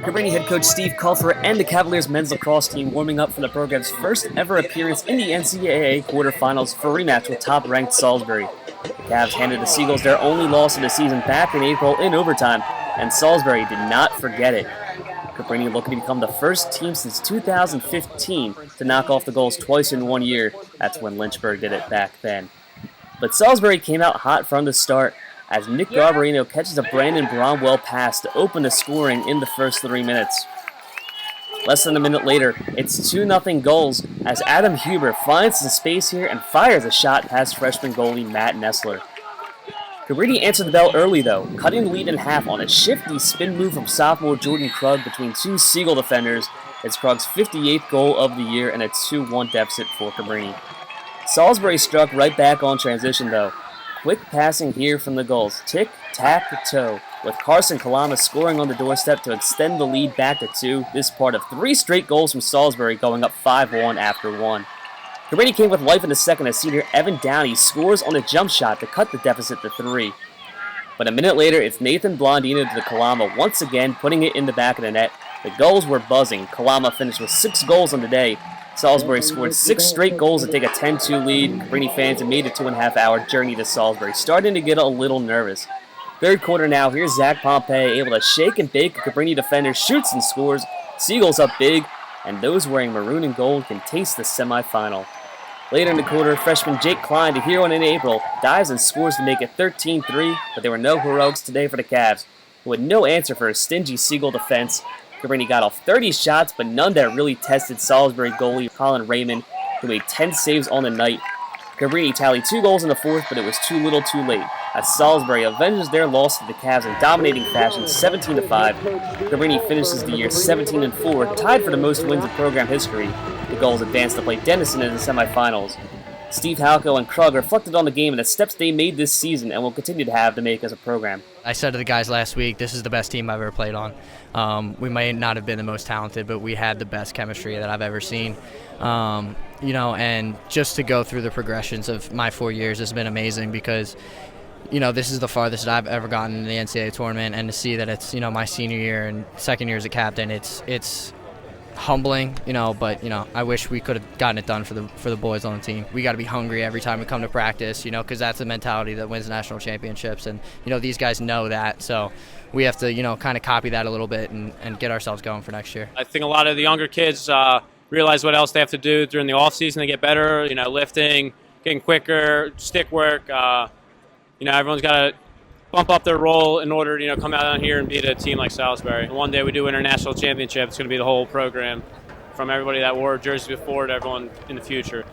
Cabrini head coach Steve Culfer and the Cavaliers men's lacrosse team warming up for the program's first ever appearance in the NCAA Quarterfinals for a rematch with top-ranked Salisbury. The Cavs handed the Seagulls their only loss of the season back in April in overtime, and Salisbury did not forget it. Cabrini looking to become the first team since 2015 to knock off the Gulls twice in 1 year. That's when Lynchburg did it back then. But Salisbury came out hot from the start as Nick Garbarino catches a Brandon Bromwell pass to open the scoring in the first 3 minutes. Less than a minute later, it's 2-0 Gulls as Adam Huber finds some space here and fires a shot past freshman goalie Matt Nessler. Cabrini answered the bell early though, cutting the lead in half on a shifty spin move from sophomore Jordan Krug between two Seagull defenders. It's Krug's 58th goal of the year and a 2-1 deficit for Cabrini. Salisbury struck right back on transition though. Quick passing here from the Gulls, tic-tac-toe, with Carson Kalama scoring on the doorstep to extend the lead back to 2. This part of 3 straight goals from Salisbury going up 5-1 after 1. Cabrini came with life in the second as senior Evan Downey scores on a jump shot to cut the deficit to 3. But a minute later, it's Nathan Blondino to the Kalama once again, putting it in the back of the net. The Gulls were buzzing. Kalama finished with 6 goals on the day. Salisbury scored 6 straight goals to take a 10-2 lead. Cabrini fans have made a 2.5-hour journey to Salisbury, starting to get a little nervous. Third quarter now, here's Zach Pompey able to shake and bake a Cabrini defender, shoots and scores. Seagulls up big, and those wearing maroon and gold can taste the semifinal. Later in the quarter, freshman Jake Klein, the hero in April, dives and scores to make it 13-3, but there were no heroics today for the Cavs, who had no answer for a stingy Seagull defense. Cabrini got off 30 shots, but none that really tested Salisbury goalie Colin Raymond, who made 10 saves on the night. Cabrini tallied 2 goals in the fourth, but it was too little too late, as Salisbury avenges their loss to the Cavs in dominating fashion 17-5. Cabrini finishes the year 17-4, tied for the most wins in program history. The Gulls advanced to play Denison in the semifinals. Steve Halko and Krug reflected on the game and the steps they made this season and will continue to have to make as a program. I said to the guys last week, this is the best team I've ever played on. We may not have been the most talented, but we had the best chemistry that I've ever seen. And just to go through the progressions of my 4 years has been amazing because, this is the farthest I've ever gotten in the NCAA tournament, and to see that it's, my senior year and second year as a captain, it's humbling, but I wish we could have gotten it done for the boys on the team. We got to be hungry every time we come to practice, because that's the mentality that wins national championships, and these guys know that, so we have to kind of copy that a little bit and get ourselves going for next year. I think a lot of the younger kids realize what else they have to do during the off season to get better, lifting, getting quicker, stick work. Everyone's got to bump up their role in order to come out here and beat a team like Salisbury. One day we do international championship, it's going to be the whole program, from everybody that wore jerseys before to everyone in the future.